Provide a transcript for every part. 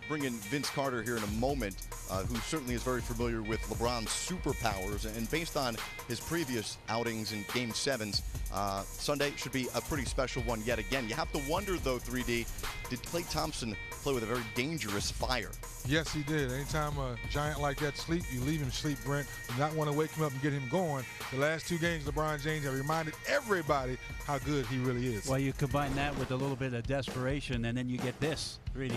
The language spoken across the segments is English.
Bring in Vince Carter here in a moment, who certainly is very familiar with LeBron's superpowers. And based on his previous outings in Game 7s, Sunday should be a pretty special one yet again. You have to wonder, though, 3D, did Klay Thompson play with a very dangerous fire? Yes, he did. Anytime a giant like that sleep, you leave him sleep, Brent. You not want to wake him up and get him going. The last 2 games, LeBron James have reminded everybody how good he really is. Well, you combine that with a little bit of desperation, and then you get this, 3D.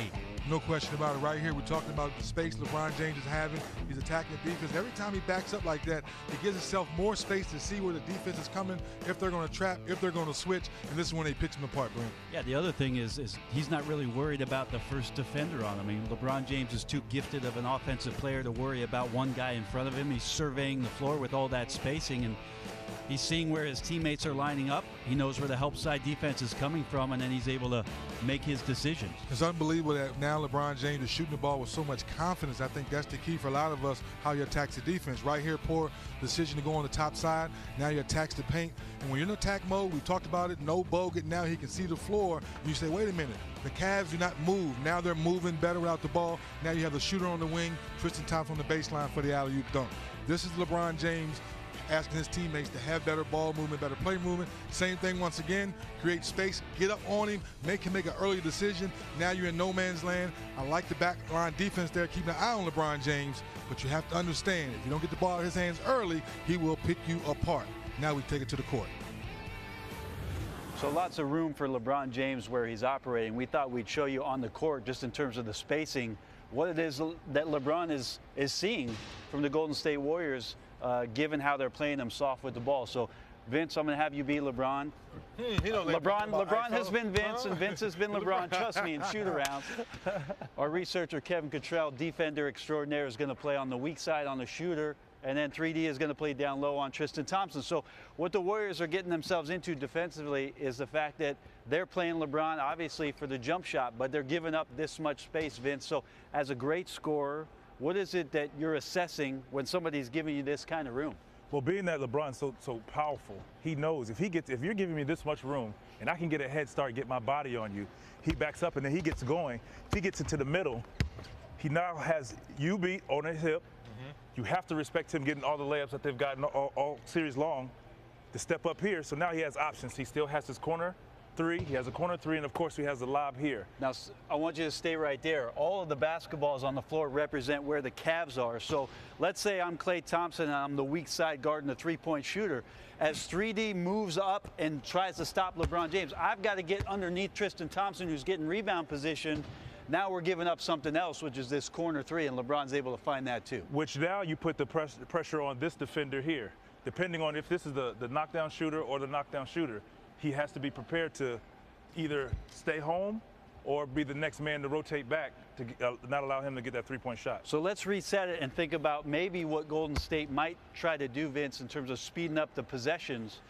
No question about it. Right here, we're talking about the space LeBron James is having. He's attacking the defense. Every time he backs up like that, he gives himself more space to see where the defense is coming, if they're going to trap, if they're going to switch, and this is when they pitch him apart, Brent. Yeah, the other thing is he's not really worried about the first defender on him. I mean, LeBron James is too gifted of an offensive player to worry about one guy in front of him. He's surveying the floor with all that spacing, and he's seeing where his teammates are lining up. He knows where the help side defense is coming from, and then he's able to make his decisions. It's unbelievable that now LeBron James is shooting the ball with so much confidence. I think that's the key for a lot of us, how you attack the defense. Right here, poor decision to go on the top side. Now you attack the paint. And when you're in attack mode, we talked about it, no bogut. Now he can see the floor. And you say, wait a minute, the Cavs do not move. Now they're moving better without the ball. Now you have the shooter on the wing, Tristan Thompson on the baseline for the alley-oop dunk. This is LeBron James asking his teammates to have better ball movement, better play movement. Same thing once again, create space, get up on him, make him make an early decision. Now you're in no man's land. I like the back line defense there, keeping an eye on LeBron James, but you have to understand, if you don't get the ball out of his hands early, he will pick you apart. Now we take it to the court. So lots of room for LeBron James where he's operating. We thought we'd show you on the court, just in terms of the spacing, what it is that LeBron is seeing from the Golden State Warriors, given how they're playing them soft with the ball. So, Vince, I'm going to have you be LeBron. LeBron has been Vince, and Vince has been LeBron. Trust me, in shoot-arounds. Our researcher, Kevin Cottrell, defender extraordinaire, is going to play on the weak side on the shooter, and then 3D is going to play down low on Tristan Thompson. So what the Warriors are getting themselves into defensively is the fact that they're playing LeBron, obviously, for the jump shot, but they're giving up this much space, Vince. So as a great scorer, what is it that you're assessing when somebody's giving you this kind of room? Well, being that LeBron's so powerful, he knows if you're giving me this much room and I can get a head start, get my body on you, he backs up and then he gets going. If he gets into the middle, he now has you beat on his hip. You have to respect him getting all the layups that they've gotten all series long to step up here. So now he has options. He still has his corner 3, he has a corner 3, and of course he has the lob here. Now, I want you to stay right there. All of the basketballs on the floor represent where the Cavs are. So let's say I'm Klay Thompson and I'm the weak side guarding the three-point shooter. As 3D moves up and tries to stop LeBron James, I've got to get underneath Tristan Thompson, who's getting rebound position. Now we're giving up something else, which is this corner 3, and LeBron's able to find that too. Which now you put the pressure on this defender here. Depending on if this is the knockdown shooter or the knockdown shooter, he has to be prepared to either stay home or be the next man to rotate back to not allow him to get that three-point shot. So let's reset it and think about maybe what Golden State might try to do, Vince, in terms of speeding up the possessions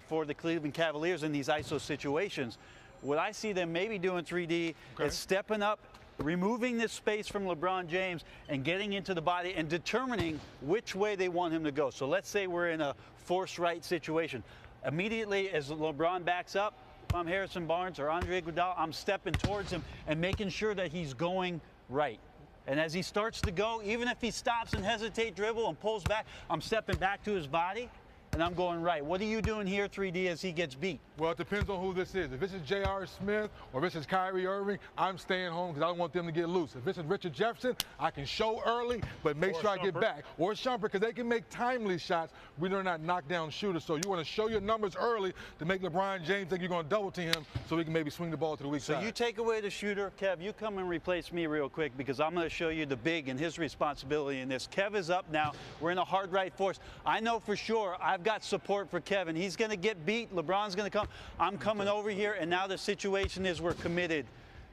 for the Cleveland Cavaliers in these ISO situations. What I see them maybe doing, 3D, is stepping up, removing this space from LeBron James and getting into the body and determining which way they want him to go. So let's say we're in a force right situation. Immediately as LeBron backs up, if I'm Harrison Barnes or Andre Iguodala, I'm stepping towards him and making sure that he's going right. And as he starts to go, even if he stops and hesitate, dribble and pulls back, I'm stepping back to his body and I'm going right. What are you doing here, 3D, as he gets beat? Well, it depends on who this is. If this is J.R. Smith or if this is Kyrie Irving, I'm staying home because I don't want them to get loose. If this is Richard Jefferson, I can show early, but make sure I get back. Or Shumpert, because they can make timely shots when they're not knockdown shooters. So you want to show your numbers early to make LeBron James think you're going to double team him so he can maybe swing the ball to the weak side. So you take away the shooter. Kev, you come and replace me real quick because I'm going to show you the big and his responsibility in this. Kev is up now. We're in a hard right force. I know for sure I've got support for Kevin. He's going to get beat. LeBron's going to come. I'm coming over here, and now the situation is we're committed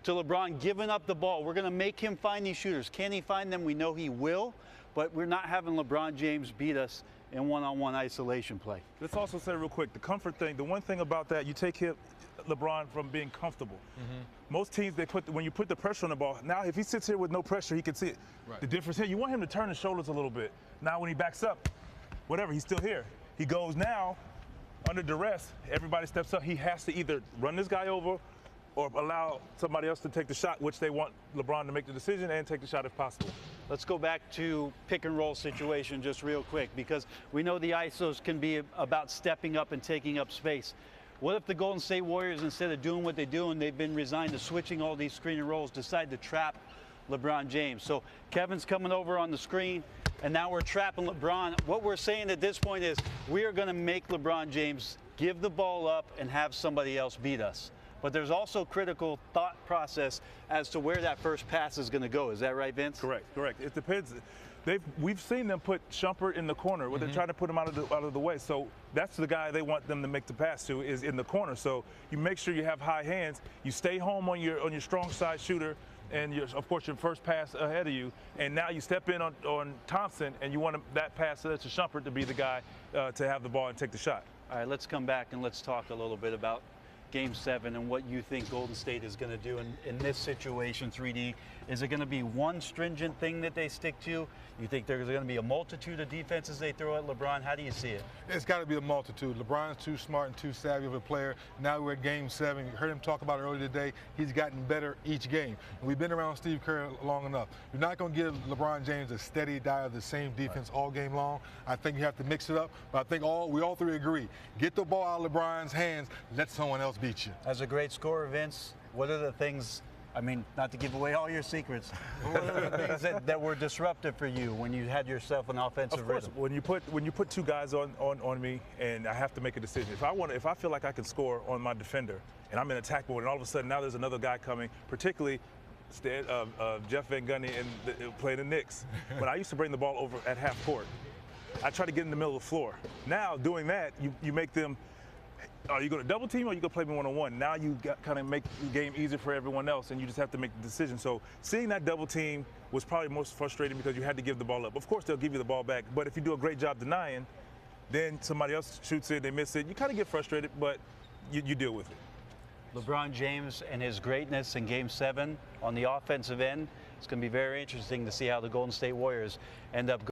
to LeBron giving up the ball. We're going to make him find these shooters. Can he find them? We know he will, but we're not having LeBron James beat us in one-on-one isolation play. Let's also say real quick, the comfort thing, the one thing about that, you take LeBron from being comfortable. Most teams, when you put the pressure on the ball, now if he sits here with no pressure, he can see it. The difference here, you want him to turn his shoulders a little bit. Now when he backs up, whatever, he's still here. He goes now, under duress, everybody steps up. He has to either run this guy over or allow somebody else to take the shot, which they want LeBron to make the decision and take the shot if possible. Let's go back to pick and roll situation just real quick, because we know the ISOs can be about stepping up and taking up space. What if the Golden State Warriors, instead of doing what they do and they've been resigned to switching all these screen and rolls, decide to trap LeBron James? So Kevin's coming over on the screen, and now we're trapping LeBron. What we're saying at this point is we are going to make LeBron James give the ball up and have somebody else beat us. But there's also critical thought process as to where that first pass is going to go. Is that right, Vince? Correct. It depends. We've seen them put Shumpert in the corner where they're trying to put him out of the way. So that's the guy they want them to make the pass to, is in the corner. So you make sure you have high hands. You stay home on your strong side shooter, and of course your first pass ahead of you. And now you step in on Thompson, and you want that pass to Shumpert to be the guy to have the ball and take the shot. All right, let's come back and let's talk a little bit about Game 7 and what you think Golden State is going to do in this situation, 3D. Is it going to be one stringent thing that they stick to? You think there's going to be a multitude of defenses they throw at LeBron? How do you see it? It's got to be a multitude. LeBron's too smart and too savvy of a player. Now we're at Game 7. You heard him talk about it earlier today. He's gotten better each game. And we've been around Steve Kerr long enough. You're not going to give LeBron James a steady diet of the same defense all game long. I think you have to mix it up. But I think we all three agree. Get the ball out of LeBron's hands. Let someone else beat you. As a great scorer, Vince, what are the things, I mean, not to give away all your secrets, but what are the things that were disruptive for you when you had yourself an offensive rhythm? Of course, when you put two guys on me and I have to make a decision. If I feel like I can score on my defender and I'm in attack mode and all of a sudden now there's another guy coming, particularly Jeff Van Gundy and playing the Knicks. When I used to bring the ball over at half court, I try to get in the middle of the floor. Now doing that, you make them, are you going to double team or are you going to play me one-on-one? Now you kind of make the game easier for everyone else, and you just have to make the decision. So seeing that double team was probably most frustrating because you had to give the ball up. Of course, they'll give you the ball back, but if you do a great job denying, then somebody else shoots it, they miss it. You kind of get frustrated, but you deal with it. LeBron James and his greatness in Game 7 on the offensive end. It's going to be very interesting to see how the Golden State Warriors end up going.